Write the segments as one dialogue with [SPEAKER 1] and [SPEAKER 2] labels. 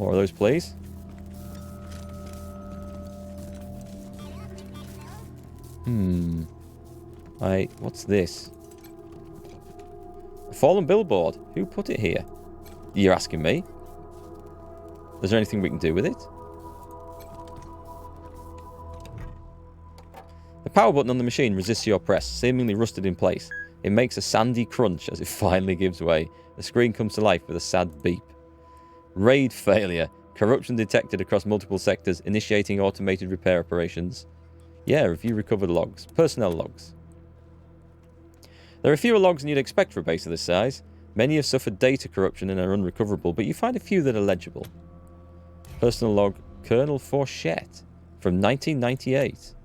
[SPEAKER 1] More of those, please. What's this? A fallen billboard. Who put it here? You're asking me? Is there anything we can do with it? The power button on the machine resists your press, seemingly rusted in place. It makes a sandy crunch as it finally gives way. The screen comes to life with a sad beep. Raid failure. Corruption detected across multiple sectors, initiating automated repair operations. Yeah, review recovered logs. Personnel logs. There are fewer logs than you'd expect for a base of this size. Many have suffered data corruption and are unrecoverable, but you find a few that are legible. Personal log, Colonel Fourchette, from 1998.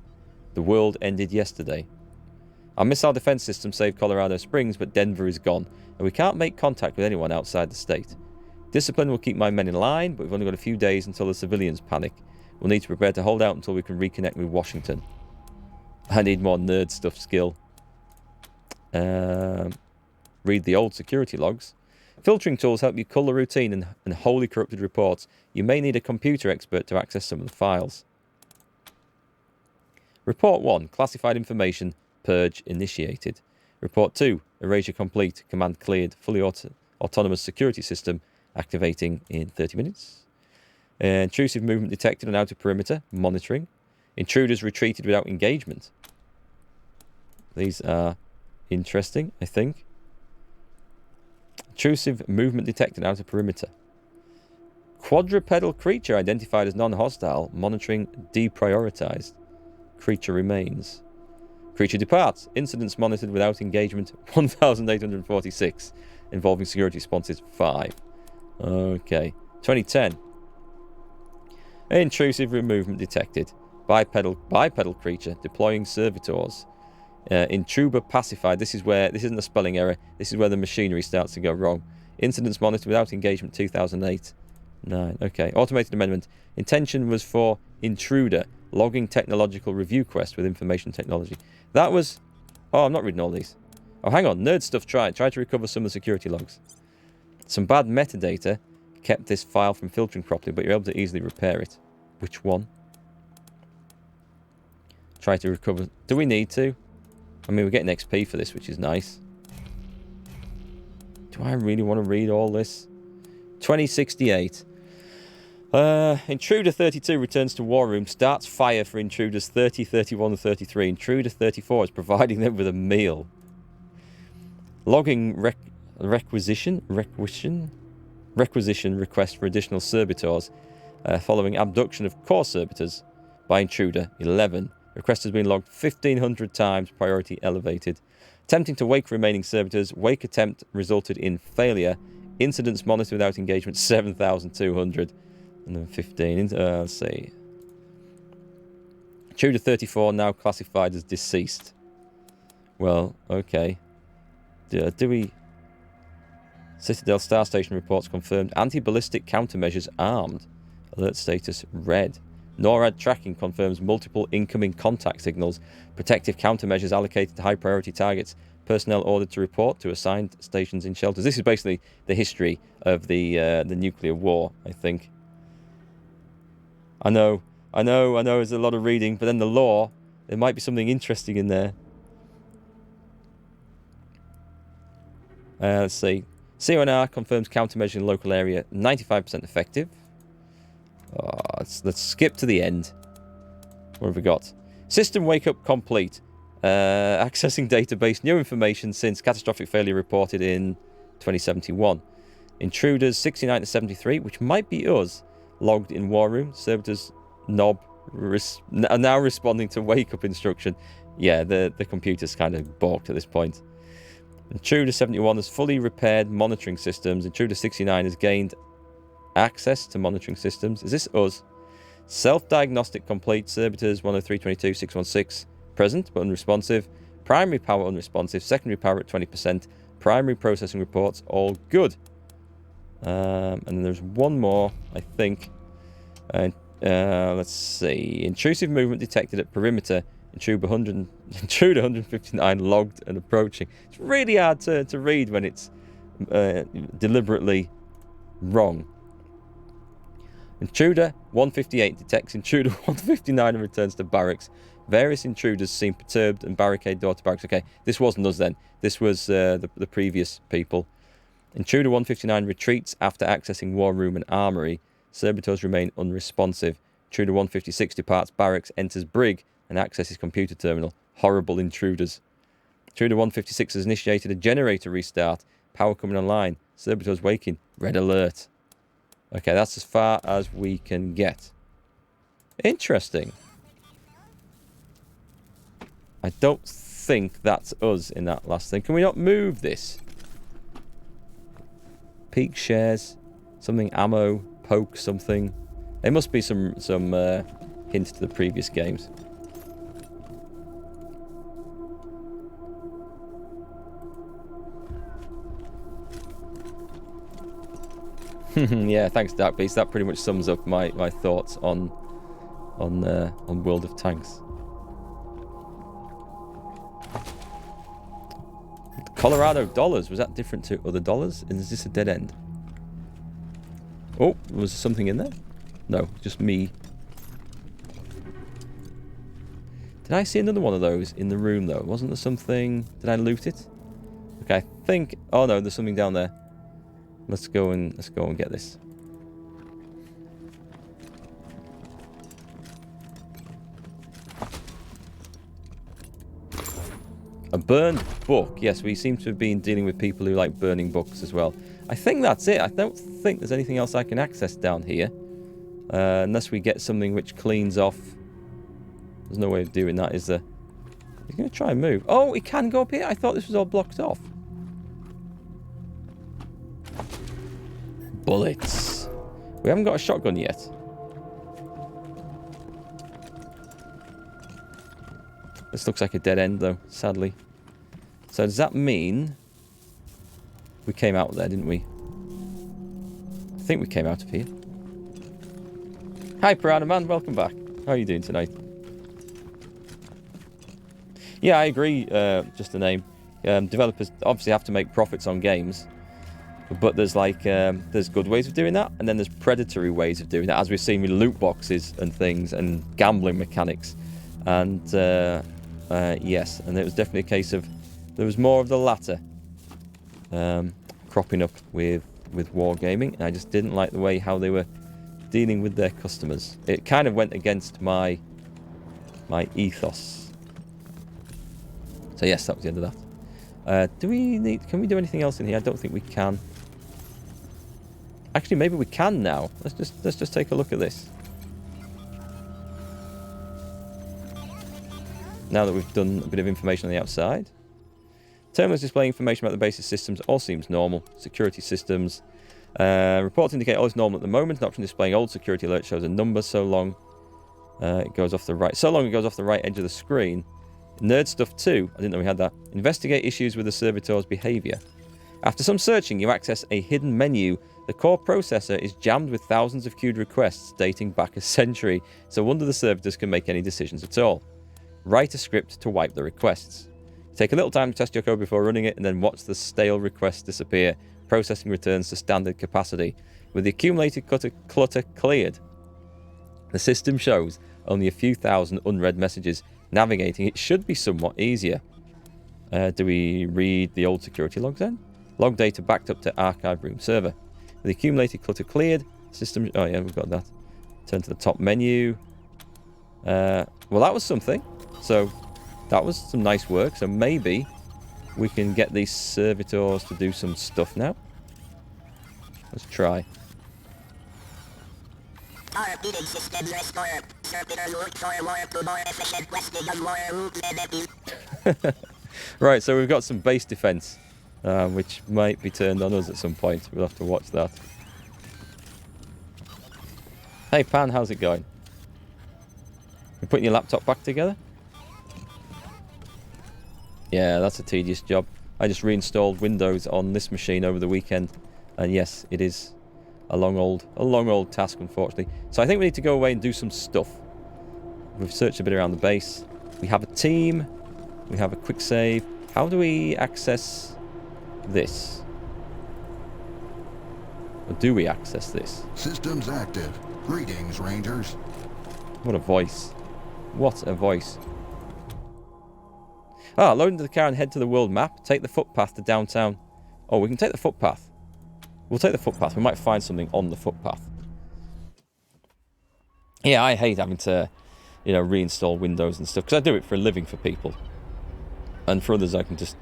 [SPEAKER 1] The world ended yesterday. Our missile defense system saved Colorado Springs, but Denver is gone, and we can't make contact with anyone outside the state. Discipline will keep my men in line, but we've only got a few days until the civilians panic. We'll need to prepare to hold out until we can reconnect with Washington. I need more nerd stuff skill. Read the old security logs. Filtering tools help you cull the routine and wholly corrupted reports. You may need a computer expert to access some of the files. Report 1. Classified information. Purge initiated. Report 2. Erasure complete. Command cleared. Fully autonomous security system activating in 30 minutes. Intrusive movement detected on outer perimeter. Monitoring. Intruders retreated without engagement. These are interesting, I think. Intrusive movement detected outer perimeter. Quadrupedal creature identified as non-hostile. Monitoring deprioritized. Creature remains. Creature departs. Incidents monitored without engagement 1,846. Involving security responses 5. Okay. 2010. Intrusive movement detected. Bipedal creature deploying servitors. Intruder pacified. This isn't a spelling error. This is where the machinery starts to go wrong. Incidents monitored without engagement 2008. 9. Okay. Automated amendment. Intention was for intruder. Logging technological review quest with information technology. That was... Oh, I'm not reading all these. Oh, hang on. Nerd stuff tried. Tried to recover some of the security logs. Some bad metadata kept this file from filtering properly, but you're able to easily repair it. Which one? Try to recover... Do we need to? I mean, we're getting XP for this, which is nice. Do I really want to read all this? 2068. Intruder 32 returns to War Room, starts fire for Intruders 30, 31, and 33. Intruder 34 is providing them with a meal. Logging requisition request for additional servitors following abduction of core servitors by Intruder 11. Request has been logged 1,500 times, priority elevated. Attempting to wake remaining servitors. Wake attempt resulted in failure. Incidents monitored without engagement 7,200. And then 15. Let's see. Intruder 34 now classified as deceased. Well, okay. Do we... Citadel Star Station reports confirmed. Anti-ballistic countermeasures armed. Alert status red. NORAD tracking confirms multiple incoming contact signals. Protective countermeasures allocated to high priority targets. Personnel ordered to report to assigned stations in shelters. This is basically the history of the nuclear war, I think. I know, there's a lot of reading, but then the law, there might be something interesting in there. Let's see. CONR confirms countermeasure in local area, 95% effective. Let's skip to the end. What have we got? System wake-up complete. Accessing database, new information since catastrophic failure reported in 2071. Intruders 69 to 73, which might be us, logged in War Room. Servitors knob are now responding to wake-up instruction. Yeah, the computer's kind of balked at this point. Intruder 71 has fully repaired monitoring systems. Intruder 69 has gained access to monitoring systems. Is this us? Self-diagnostic complete. Servitors 10322 616 present but unresponsive. Primary power unresponsive. Secondary power at 20%. Primary processing reports all good. And then there's one more, I think. Let's see. Intrusive movement detected at perimeter. Intruder 159 logged and approaching. It's really hard to read when it's deliberately wrong. Intruder 158 detects Intruder 159 and returns to barracks. Various intruders seem perturbed and barricade door to barracks. Okay, this wasn't us then. This was the previous people. Intruder 159 retreats after accessing war room and armory. Servitors remain unresponsive. Intruder 156 departs barracks, enters brig, and accesses computer terminal. Horrible intruders. Intruder 156 has initiated a generator restart. Power coming online. Servitors waking. Red alert. Okay, that's as far as we can get. Interesting. I don't think that's us in that last thing. Can we not move this? Peak shares. Something ammo. Poke something. There must be some hint to the previous games. Yeah, thanks, Dark Beast. That pretty much sums up my thoughts on World of Tanks. Colorado dollars, was that different to other dollars? Is this a dead end? Oh, was there something in there? No, just me. Did I see another one of those in the room though? Wasn't there something? Did I loot it? Okay, I think. Oh no, there's something down there. Let's go and get this. A burned book. Yes, we seem to have been dealing with people who like burning books as well. I think that's it. I don't think there's anything else I can access down here. Unless we get something which cleans off. There's no way of doing that, is there? He's going to try and move. Oh, he can go up here? I thought this was all blocked off. Bullets. We haven't got a shotgun yet. This looks like a dead end, though, sadly. So does that mean we came out there, didn't we? I think we came out of here. Hi, Piranha Man. Welcome back. How are you doing tonight? Yeah, I agree. Just the name. Developers obviously have to make profits on games. But there's there's good ways of doing that, and then there's predatory ways of doing that, as we've seen with loot boxes and things, and gambling mechanics. And yes, and it was definitely a case of there was more of the latter cropping up with wargaming, and I just didn't like the way how they were dealing with their customers. It kind of went against my ethos. So yes, that was the end of that. Can we do anything else in here? I don't think we can. Actually, maybe we can now. Let's just take a look at this. Now that we've done a bit of information on the outside. Terminals displaying information about the base's systems. All seems normal. Security systems. Reports indicate all is normal at the moment. An option displaying old security alert shows a number so long it goes off the right. So long it goes off the right edge of the screen. Nerd stuff 2. I didn't know we had that. Investigate issues with the servitor's behavior. After some searching, you access a hidden menu. The core processor is jammed with thousands of queued requests dating back a century, so wonder the servitors can make any decisions at all. Write a script to wipe the requests. Take a little time to test your code before running it, and then watch the stale requests disappear. Processing returns to standard capacity. With the accumulated clutter cleared, the system shows only a few thousand unread messages. Navigating it should be somewhat easier. Do we read the old security logs then? Log data backed up to archive room server. The accumulated clutter cleared. System. Oh yeah, we've got that. Turn to the top menu. Well, that was something. So that was some nice work. So maybe we can get these servitors to do some stuff now. Let's try.
[SPEAKER 2] Our bidding systems restore. Servitor look for more efficient questing and more route limiting.
[SPEAKER 1] Right, so we've got some base defense, which might be turned on us at some point. We'll have to watch that. Hey, Pan, how's it going? You putting your laptop back together? Yeah, that's a tedious job. I just reinstalled Windows on this machine over the weekend, and yes, it is a long old task, unfortunately. So I think we need to go away and do some stuff. We've searched a bit around the base. We have a team. We have a quick save. How do we access this? Or do we access this?
[SPEAKER 3] Systems active. Greetings, Rangers.
[SPEAKER 1] What a voice. What a voice. Ah, load into the car and head to the world map. Take the footpath to downtown. Oh, we can take the footpath. We'll take the footpath. We might find something on the footpath. Yeah, I hate having to, you know, reinstall Windows and stuff, because I do it for a living for people. And for others, I can just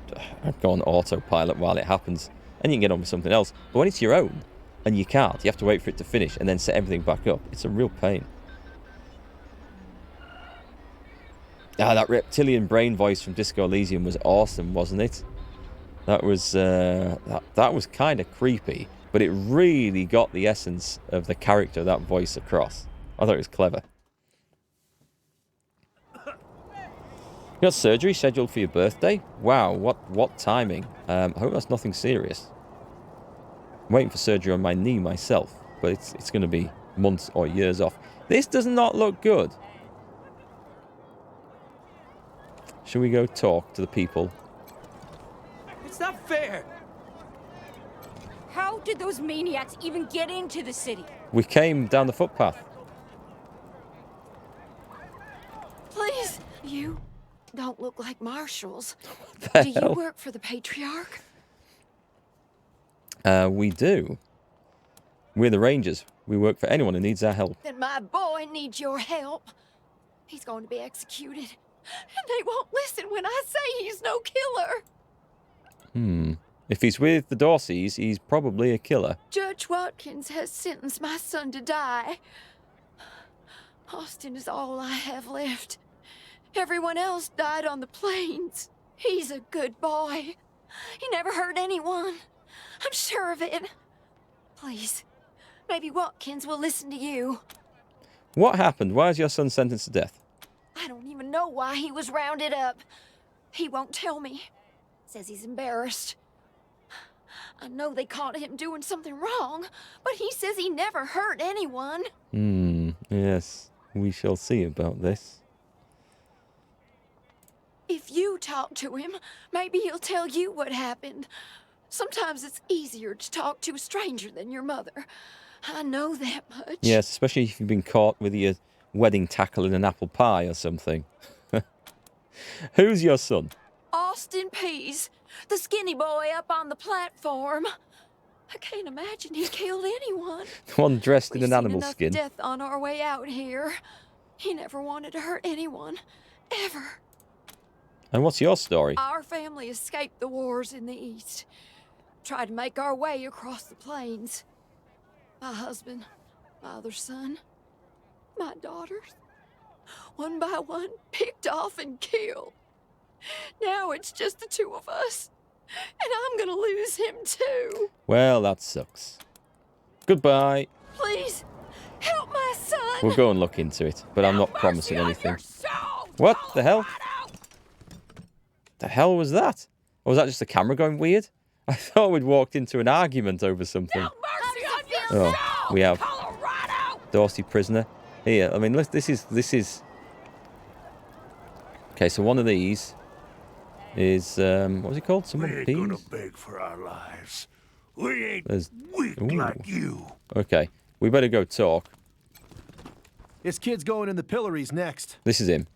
[SPEAKER 1] go on autopilot while it happens. And you can get on with something else. But when it's your own, and you can't, you have to wait for it to finish and then set everything back up. It's a real pain. Ah, that reptilian brain voice from Disco Elysium was awesome, wasn't it? That was that was kind of creepy, but it really got the essence of the character of that voice across. I thought it was clever. You got surgery scheduled for your birthday? Wow, what timing? I hope that's nothing serious. I'm waiting for surgery on my knee myself, but it's going to be months or years off. This does not look good. Shall we go talk to the people?
[SPEAKER 4] It's not fair.
[SPEAKER 5] How did those maniacs even get into the city?
[SPEAKER 1] We came down the footpath.
[SPEAKER 6] Please, you don't look like marshals.
[SPEAKER 1] The
[SPEAKER 6] Do you
[SPEAKER 1] hell?
[SPEAKER 6] work for the Patriarch?
[SPEAKER 1] We do. We're the Rangers. We work for anyone who needs our help.
[SPEAKER 6] Then my boy needs your help. He's going to be executed. And they won't listen when I say he's no killer.
[SPEAKER 1] If he's with the Dorseys, he's probably a killer.
[SPEAKER 6] Judge Watkins has sentenced my son to die. Austin is all I have left. Everyone else died on the plains. He's a good boy. He never hurt anyone. I'm sure of it. Please, maybe Watkins will listen to you.
[SPEAKER 1] What happened? Why is your son sentenced to death?
[SPEAKER 6] I don't even know why he was rounded up. He won't tell me. Says he's embarrassed. I know they caught him doing something wrong, but he says he never hurt anyone.
[SPEAKER 1] Yes. We shall see about this.
[SPEAKER 6] If you talk to him, maybe he'll tell you what happened. Sometimes it's easier to talk to a stranger than your mother. I know that much.
[SPEAKER 1] Yes, especially if you've been caught with your wedding tackle in an apple pie or something. Who's your son?
[SPEAKER 6] Austin Pease, the skinny boy up on the platform. I can't imagine he killed anyone.
[SPEAKER 1] The one dressed in
[SPEAKER 6] We've
[SPEAKER 1] an
[SPEAKER 6] seen
[SPEAKER 1] animal
[SPEAKER 6] enough
[SPEAKER 1] skin.
[SPEAKER 6] death on our way out here. He never wanted to hurt anyone, ever.
[SPEAKER 1] And what's your story?
[SPEAKER 6] Our family escaped the wars in the East. Tried to make our way across the plains. My husband, my other son, my daughters, one by one, picked off and killed. Now it's just the two of us, and I'm gonna lose him too.
[SPEAKER 1] Well, that sucks. Goodbye.
[SPEAKER 6] Please, help my son.
[SPEAKER 1] We'll go and look into it, but I'm not promising anything. What the hell? The hell was that? Or was that just the camera going weird? I thought we'd walked into an argument over something. Oh, we have Dorsey prisoner. Here, I mean, look, this is. Okay, so one of these is what was it called? Someone
[SPEAKER 7] We ain't
[SPEAKER 1] peas?
[SPEAKER 7] gonna beg for our lives. We ain't
[SPEAKER 1] There's-
[SPEAKER 7] weak
[SPEAKER 1] Ooh.
[SPEAKER 7] like you.
[SPEAKER 1] Okay, we better go talk.
[SPEAKER 4] This kid's going in the pillories next.
[SPEAKER 1] This is him.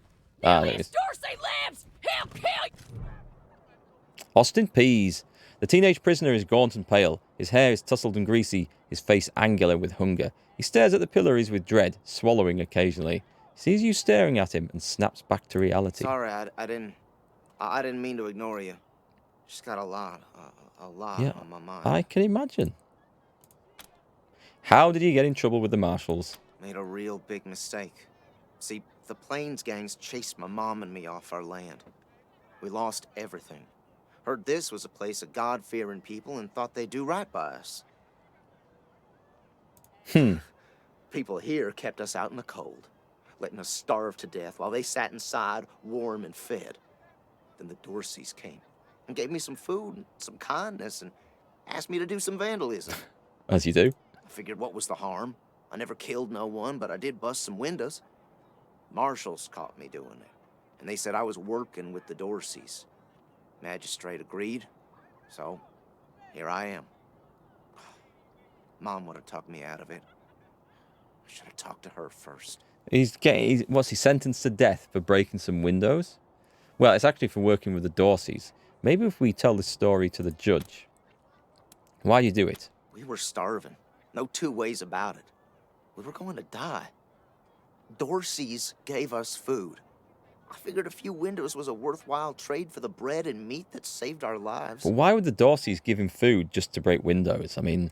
[SPEAKER 1] Ah, there it is.
[SPEAKER 5] Dorsey lives! He'll kill you!
[SPEAKER 1] Austin Pease. The teenage prisoner is gaunt and pale. His hair is tousled and greasy, his face angular with hunger. He stares at the pillories with dread, swallowing occasionally. He sees you staring at him and snaps back to reality.
[SPEAKER 8] Sorry, I didn't mean to ignore you. Just got a lot
[SPEAKER 1] Yeah,
[SPEAKER 8] on my mind.
[SPEAKER 1] I can imagine. How did you get in trouble with the marshals?
[SPEAKER 8] Made a real big mistake. See, the Plains gangs chased my mom and me off our land. We lost everything. Heard this was a place of God-fearing people and thought they'd do right by us. People here kept us out in the cold, letting us starve to death while they sat inside, warm and fed. Then the Dorseys came and gave me some food and some kindness and asked me to do some vandalism.
[SPEAKER 1] As you do.
[SPEAKER 8] I figured what was the harm? I never killed no one, but I did bust some windows. Marshals caught me doing it, and they said I was working with the Dorseys. Magistrate agreed, so here I am. Mom would have talked me out of it. I should have talked to her first.
[SPEAKER 1] What's he sentenced to death for breaking some windows? Well, it's actually for working with the Dorseys. Maybe if we tell this story to the judge. Why do you do it?
[SPEAKER 8] We were starving. No two ways about it. We were going to die. Dorsey's gave us food. I figured a few windows was a worthwhile trade for the bread and meat that saved our lives.
[SPEAKER 1] But why would the Dorseys give him food just to break windows? I mean,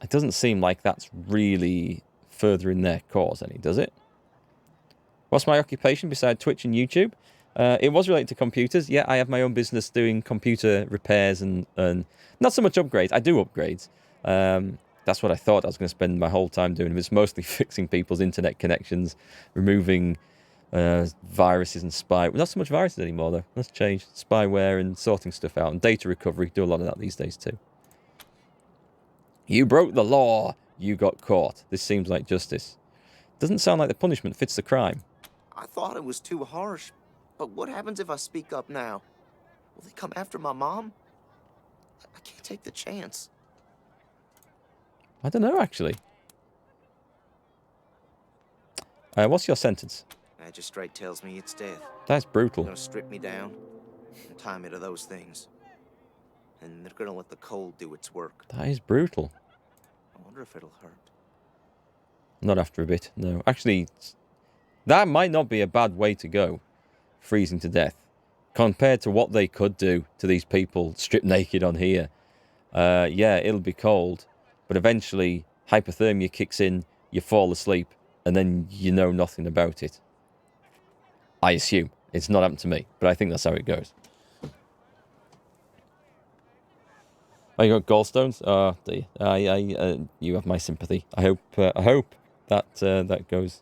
[SPEAKER 1] it doesn't seem like that's really furthering their cause any, does it? What's my occupation beside Twitch and YouTube? It was related to computers. Yeah, I have my own business doing computer repairs and not so much upgrades. I do upgrades. That's what I thought I was going to spend my whole time doing. It's mostly fixing people's internet connections, removing viruses and spy. Not so much viruses anymore, though. That's changed. Spyware and sorting stuff out. And data recovery. Do a lot of that these days, too. You broke the law. You got caught. This seems like justice. Doesn't sound like the punishment fits the crime.
[SPEAKER 8] I thought it was too harsh. But what happens if I speak up now? Will they come after my mom? I can't take the chance.
[SPEAKER 1] I don't know, actually. What's your sentence?
[SPEAKER 8] Magistrate tells me it's death.
[SPEAKER 1] That's brutal.
[SPEAKER 8] They're gonna strip me down and tie me to those things. And they're gonna let the cold do its work.
[SPEAKER 1] That is brutal.
[SPEAKER 8] I wonder if it'll hurt.
[SPEAKER 1] Not after a bit, no. Actually, that might not be a bad way to go. Freezing to death. Compared to what they could do to these people stripped naked on here. Yeah, it'll be cold. But eventually, hypothermia kicks in, you fall asleep, and then you know nothing about it. I assume. It's not happened to me, but I think that's how it goes. Oh, you got gallstones? Oh, dear. You have my sympathy. I hope that goes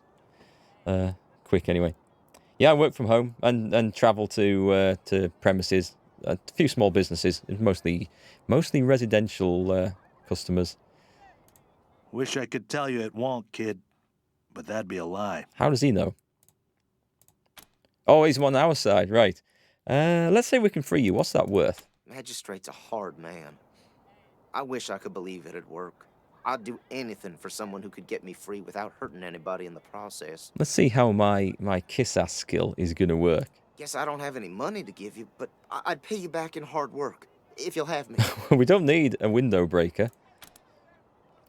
[SPEAKER 1] quick anyway. Yeah, I work from home and travel to premises. A few small businesses, mostly residential customers.
[SPEAKER 7] Wish I could tell you it won't, kid, but that'd be a lie.
[SPEAKER 1] How does he know? Oh, he's on our side, right. Let's say we can free you. What's that worth?
[SPEAKER 8] Magistrate's a hard man. I wish I could believe it'd work. I'd do anything for someone who could get me free without hurting anybody in the process.
[SPEAKER 1] Let's see how my kiss-ass skill is going to work.
[SPEAKER 8] Guess I don't have any money to give you, but I'd pay you back in hard work, if you'll have me.
[SPEAKER 1] We don't need a window breaker.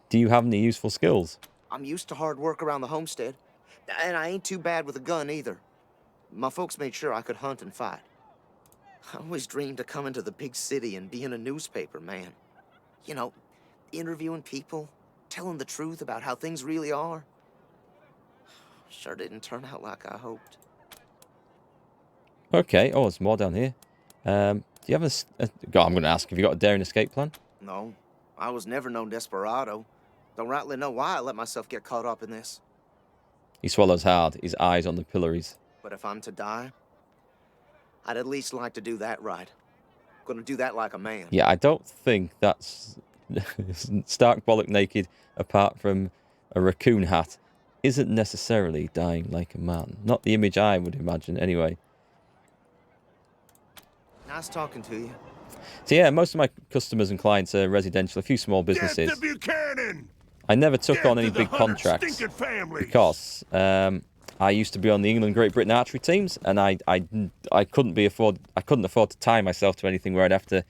[SPEAKER 1] Do you have any useful skills?
[SPEAKER 8] I'm used to hard work around the homestead, and I ain't too bad with a gun either. My folks made sure I could hunt and fight. I always dreamed of coming to the big city and being a newspaper man. You know, interviewing people, telling the truth about how things really are. Sure didn't turn out like I hoped.
[SPEAKER 1] Okay. Oh, there's more down here. Do you have God, I'm going to ask, have you got a daring escape plan?
[SPEAKER 8] No, I was never no desperado. Don't rightly know why I let myself get caught up in this.
[SPEAKER 1] He swallows hard, his eyes on the pillories.
[SPEAKER 8] But if I'm to die, I'd at least like to do that right. Gonna do that like a man.
[SPEAKER 1] Yeah, I don't think that's stark bollock naked, apart from a raccoon hat, isn't necessarily dying like a man. Not the image I would imagine, anyway.
[SPEAKER 8] Nice talking to you.
[SPEAKER 1] So yeah, most of my customers and clients are residential, a few small businesses.
[SPEAKER 7] Get to Buchanan!
[SPEAKER 1] I never took
[SPEAKER 7] Get
[SPEAKER 1] on any
[SPEAKER 7] to the
[SPEAKER 1] big
[SPEAKER 7] 100
[SPEAKER 1] contracts
[SPEAKER 7] stinking families.
[SPEAKER 1] because I used to be on the England Great Britain archery teams, and I couldn't afford to tie myself to anything where I'd have to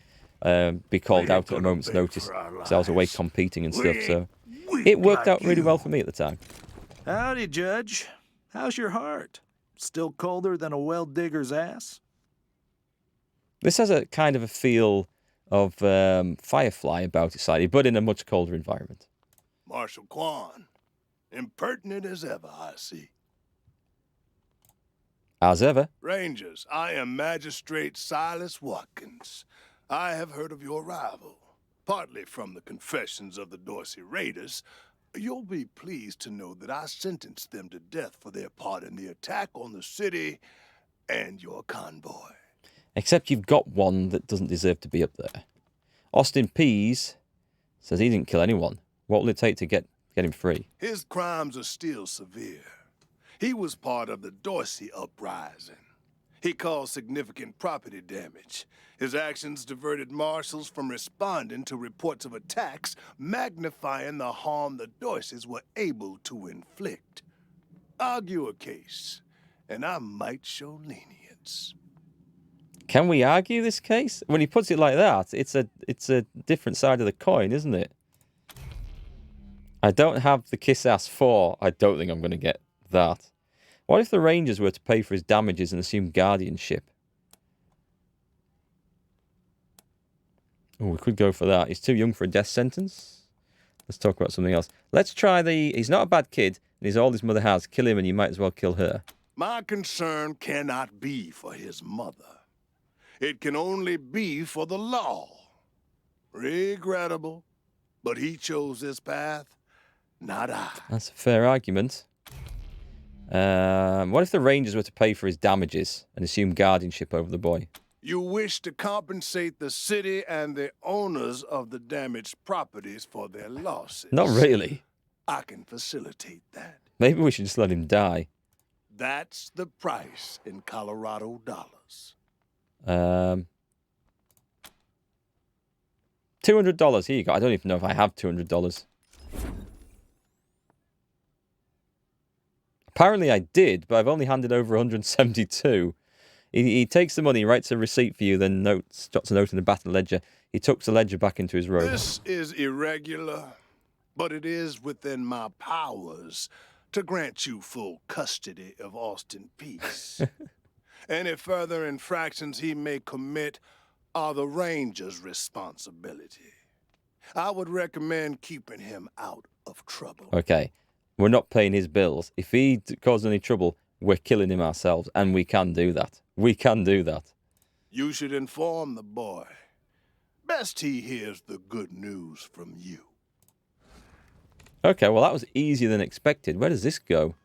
[SPEAKER 1] be called out at a moment's notice, because I was away competing and stuff. So it worked out really well for me at the time.
[SPEAKER 9] Howdy, Judge. How's your heart? Still colder than a well digger's ass?
[SPEAKER 1] This has a kind of a feel of Firefly about it slightly, but in a much colder environment.
[SPEAKER 7] Marshal Quan, impertinent as ever, I see.
[SPEAKER 1] As ever.
[SPEAKER 7] Rangers, I am Magistrate Silas Watkins. I have heard of your arrival, partly from the confessions of the Dorsey Raiders. You'll be pleased to know that I sentenced them to death for their part in the attack on the city and your convoy.
[SPEAKER 1] Except you've got one that doesn't deserve to be up there. Austin Pease says he didn't kill anyone. What will it take to get him free?
[SPEAKER 7] His crimes are still severe. He was part of the Dorsey uprising. He caused significant property damage. His actions diverted marshals from responding to reports of attacks, magnifying the harm the Dorseys were able to inflict. Argue a case, and I might show lenience.
[SPEAKER 1] Can we argue this case? When he puts it like that, it's a different side of the coin, isn't it? I don't have the kiss ass 4. I don't think I'm going to get that. What if the Rangers were to pay for his damages and assume guardianship? Oh, we could go for that. He's too young for a death sentence. Let's talk about something else. Let's try the... He's not a bad kid, and he's all his mother has. Kill him and you might as well kill her.
[SPEAKER 7] My concern cannot be for his mother. It can only be for the law. Regrettable, but he chose this path, not I.
[SPEAKER 1] That's a fair argument. What if the Rangers were to pay for his damages and assume guardianship over the boy?
[SPEAKER 7] You wish to compensate the city and the owners of the damaged properties for their losses.
[SPEAKER 1] Not really.
[SPEAKER 7] I can facilitate that.
[SPEAKER 1] Maybe we should just let him die.
[SPEAKER 7] That's the price in Colorado dollars.
[SPEAKER 1] $200. Here you go. I don't even know if I have $200. Apparently I did, but I've only handed over 172. He takes the money, writes a receipt for you, then jots a note in the battle ledger. He tucks the ledger back into his robe.
[SPEAKER 7] This is irregular, but it is within my powers to grant you full custody of Austin Peace. Any further infractions he may commit are the Rangers' responsibility. I would recommend keeping him out of trouble.
[SPEAKER 1] Okay, we're not paying his bills. If he causes any trouble, we're killing him ourselves, and we can do that. We can do that.
[SPEAKER 7] You should inform the boy. Best he hears the good news from you.
[SPEAKER 1] Okay, well, that was easier than expected. Where does this go?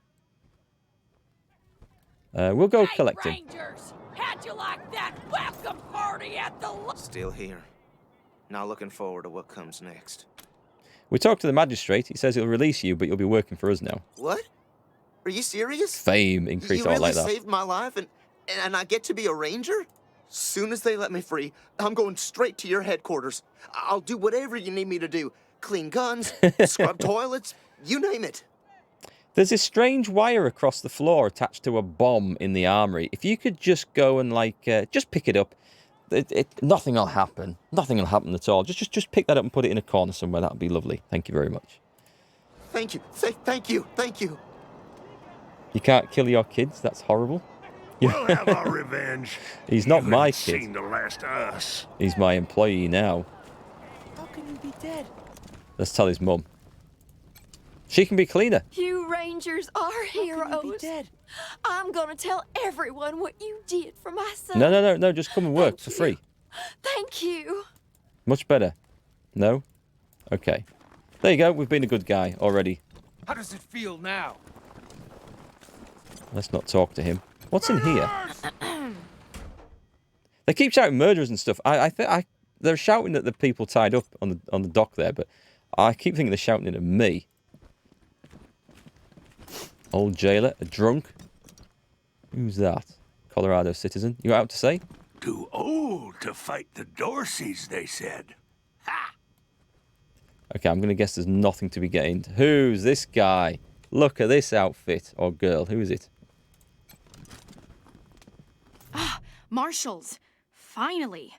[SPEAKER 1] We'll go collect him.
[SPEAKER 5] Rangers! How'd you like that welcome party at the...
[SPEAKER 8] Still here. Now looking forward to what comes next.
[SPEAKER 1] We talked to the magistrate. He says he'll release you, but you'll be working for us now.
[SPEAKER 8] What? Are you serious?
[SPEAKER 1] Fame increase
[SPEAKER 8] You
[SPEAKER 1] all
[SPEAKER 8] really
[SPEAKER 1] like that.
[SPEAKER 8] saved my life and I get to be a ranger? Soon as they let me free, I'm going straight to your headquarters. I'll do whatever you need me to do. Clean guns, scrub toilets, you name it.
[SPEAKER 1] There's this strange wire across the floor attached to a bomb in the armory. If you could just go and, like, just pick it up, nothing will happen. Nothing will happen at all. Just pick that up and put it in a corner somewhere. That would be lovely. Thank you very much.
[SPEAKER 8] Thank you. Thank you. Thank you.
[SPEAKER 1] You can't kill your kids. That's horrible.
[SPEAKER 10] We'll have our revenge.
[SPEAKER 1] He's not
[SPEAKER 10] You
[SPEAKER 1] my
[SPEAKER 10] ain't
[SPEAKER 1] kid.
[SPEAKER 10] seen the last of us.
[SPEAKER 1] He's my employee now.
[SPEAKER 6] How can you be dead?
[SPEAKER 1] Let's tell his mum. She can be cleaner.
[SPEAKER 6] You Rangers are
[SPEAKER 5] How can you
[SPEAKER 6] heroes.
[SPEAKER 5] be dead?
[SPEAKER 6] I'm gonna tell everyone what you did for my son.
[SPEAKER 1] No. Just come and work
[SPEAKER 6] Thank
[SPEAKER 1] for
[SPEAKER 6] you.
[SPEAKER 1] free.
[SPEAKER 6] Thank you.
[SPEAKER 1] Much better. No? Okay. There you go. We've been a good guy already.
[SPEAKER 11] How does it feel now?
[SPEAKER 1] Let's not talk to him. What's in here? They keep shouting murderers and stuff. They're shouting at the people tied up on the dock there, but I keep thinking they're shouting it at me. Old jailer, a drunk. Who's that? Colorado citizen. You out to say?
[SPEAKER 10] Too old to fight the Dorseys, they said. Ha!
[SPEAKER 1] Okay, I'm going to guess there's nothing to be gained. Who's this guy? Look at this outfit. Or girl. Who is it?
[SPEAKER 12] Ah, Marshals. Finally.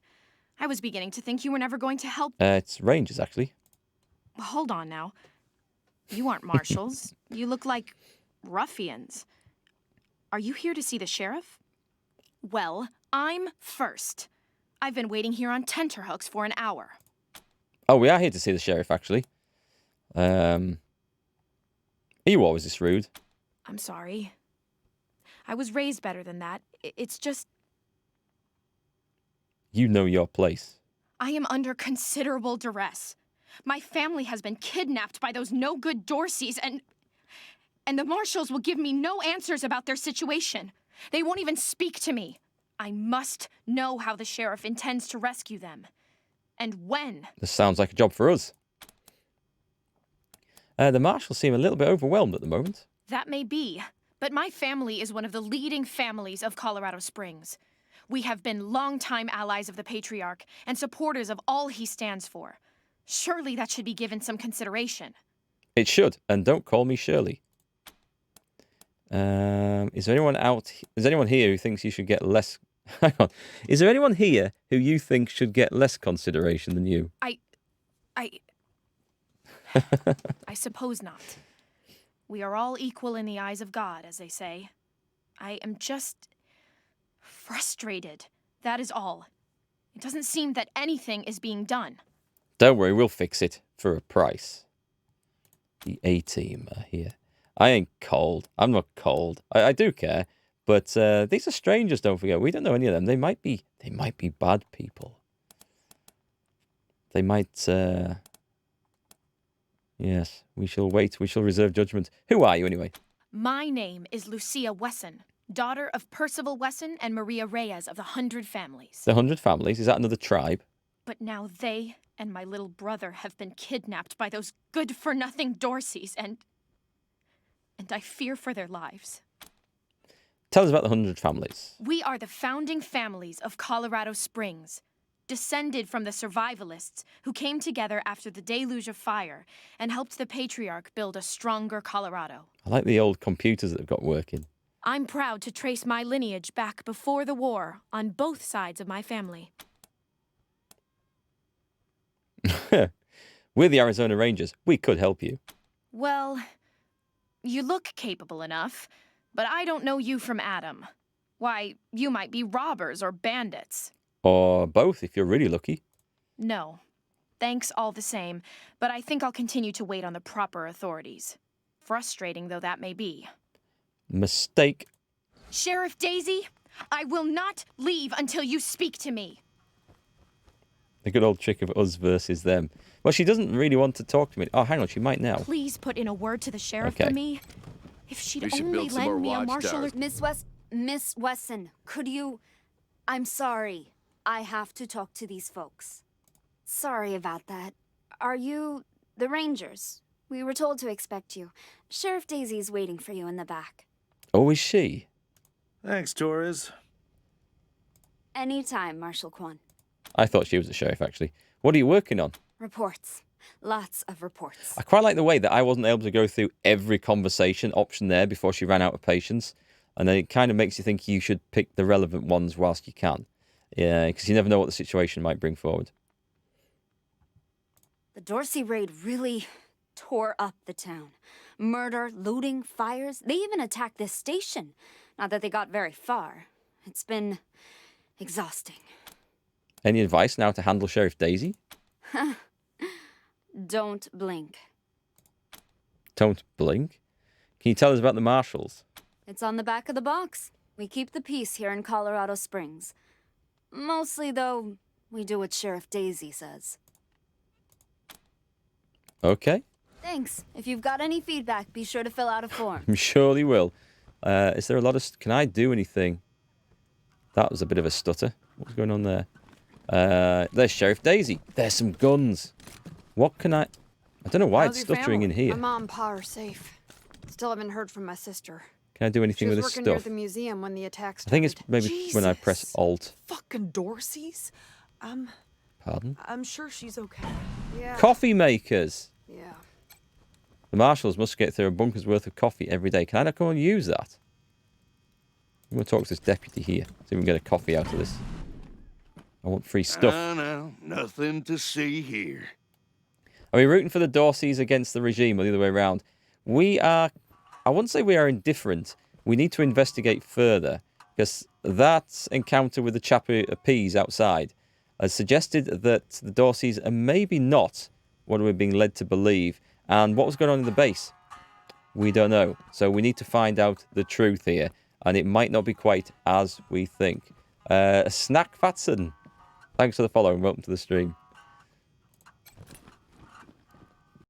[SPEAKER 12] I was beginning to think you were never going to help.
[SPEAKER 1] It's Rangers, actually.
[SPEAKER 12] Hold on now. You aren't marshals. You look like ruffians. Are you here to see the sheriff? Well, I'm first. I've been waiting here on tenterhooks for an hour.
[SPEAKER 1] Oh, we are here to see the sheriff, actually. Are you always this rude?
[SPEAKER 12] I'm sorry. I was raised better than that. It's just...
[SPEAKER 1] You know your place.
[SPEAKER 12] I am under considerable duress. My family has been kidnapped by those no-good Dorseys, and the marshals will give me no answers about their situation. They won't even speak to me. I must know how the sheriff intends to rescue them. And when.
[SPEAKER 1] This sounds like a job for us. The marshals seem a little bit overwhelmed at the moment.
[SPEAKER 12] That may be, but my family is one of the leading families of Colorado Springs. We have been longtime allies of the Patriarch and supporters of all he stands for. Surely that should be given some consideration.
[SPEAKER 1] It should, and don't call me Shirley. Is there anyone here who thinks you should get less... Hang on. Is there anyone here who you think should get less consideration than you?
[SPEAKER 12] I suppose not. We are all equal in the eyes of God, as they say. I am just frustrated. That is all. It doesn't seem that anything is being done.
[SPEAKER 1] Don't worry, we'll fix it for a price. The A-team are here. I ain't cold. I'm not cold. I do care, but these are strangers. Don't forget, we don't know any of them. They might be bad people. They might. Yes, we shall wait. We shall reserve judgment. Who are you, anyway?
[SPEAKER 12] My name is Lucia Wesson, daughter of Percival Wesson and Maria Reyes of the 100 Families.
[SPEAKER 1] The 100 Families? Is that another tribe?
[SPEAKER 12] But now they and my little brother have been kidnapped by those good-for-nothing Dorseys, and I fear for their lives.
[SPEAKER 1] Tell us about the 100 Families.
[SPEAKER 12] We are the founding families of Colorado Springs, descended from the survivalists who came together after the deluge of fire and helped the Patriarch build a stronger Colorado.
[SPEAKER 1] I like the old computers that have got working.
[SPEAKER 12] I'm proud to trace my lineage back before the war on both sides of my family.
[SPEAKER 1] We're the Arizona Rangers. We could help you.
[SPEAKER 12] Well, you look capable enough, but I don't know you from Adam. Why, you might be robbers or bandits.
[SPEAKER 1] Or both, if you're really lucky.
[SPEAKER 12] No. Thanks all the same, but I think I'll continue to wait on the proper authorities. Frustrating though that may be.
[SPEAKER 1] Mistake.
[SPEAKER 12] Sheriff Daisy, I will not leave until you speak to me.
[SPEAKER 1] The good old trick of us versus them. Well, she doesn't really want to talk to me. Oh, hang on, she might now.
[SPEAKER 12] Please put in a word to the sheriff for me. If she'd only lend me a marshal or...
[SPEAKER 13] Miss Wesson, could you... I'm sorry. I have to talk to these folks. Sorry about that. Are you the Rangers? We were told to expect you. Sheriff Daisy's waiting for you in the back.
[SPEAKER 1] Oh, is she?
[SPEAKER 9] Thanks, Torres.
[SPEAKER 13] Anytime, Marshal Kwan.
[SPEAKER 1] I thought she was the sheriff, actually. What are you working on?
[SPEAKER 13] Reports. Lots of reports.
[SPEAKER 1] I quite like the way that I wasn't able to go through every conversation option there before she ran out of patience. And then it kind of makes you think you should pick the relevant ones whilst you can. Yeah, because you never know what the situation might bring forward.
[SPEAKER 13] The Dorsey raid really tore up the town. Murder, looting, fires. They even attacked this station. Not that they got very far. It's been exhausting.
[SPEAKER 1] Any advice now to handle Sheriff Daisy?
[SPEAKER 13] Don't blink.
[SPEAKER 1] Don't blink? Can you tell us about the marshals?
[SPEAKER 13] It's on the back of the box. We keep the peace here in Colorado Springs. Mostly, though, we do what Sheriff Daisy says.
[SPEAKER 1] Okay.
[SPEAKER 13] Thanks. If you've got any feedback, be sure to fill out a form.
[SPEAKER 1] I'm sure they will. Is there a lot of... Can I do anything? That was a bit of a stutter. What's going on there? There's Sheriff Daisy. There's some guns. What can I don't know why it's stuttering in here.
[SPEAKER 6] My mom and pa are safe. Still haven't heard from my sister.
[SPEAKER 1] Can I do anything with this
[SPEAKER 6] She was working near
[SPEAKER 1] stuff?
[SPEAKER 6] the museum when the attack started.
[SPEAKER 1] I think it's maybe when I press Alt.
[SPEAKER 14] Fucking Dorseys?
[SPEAKER 1] Pardon?
[SPEAKER 14] I'm sure she's okay.
[SPEAKER 6] Yeah.
[SPEAKER 1] Coffee makers.
[SPEAKER 6] Yeah.
[SPEAKER 1] The marshals must get through a bunker's worth of coffee every day. Can I not go and use that? I'm going to talk to this deputy here. See if we can get a coffee out of this. I want free stuff.
[SPEAKER 10] No, nothing to see here.
[SPEAKER 1] Are we rooting for the Dorseys against the regime or the other way around? We are... I wouldn't say we are indifferent. We need to investigate further because that encounter with the chap at Pease outside has suggested that the Dorseys are maybe not what we're being led to believe. And what was going on in the base? We don't know. So we need to find out the truth here. And it might not be quite as we think. Snack Fatson, thanks for the follow and welcome to the stream.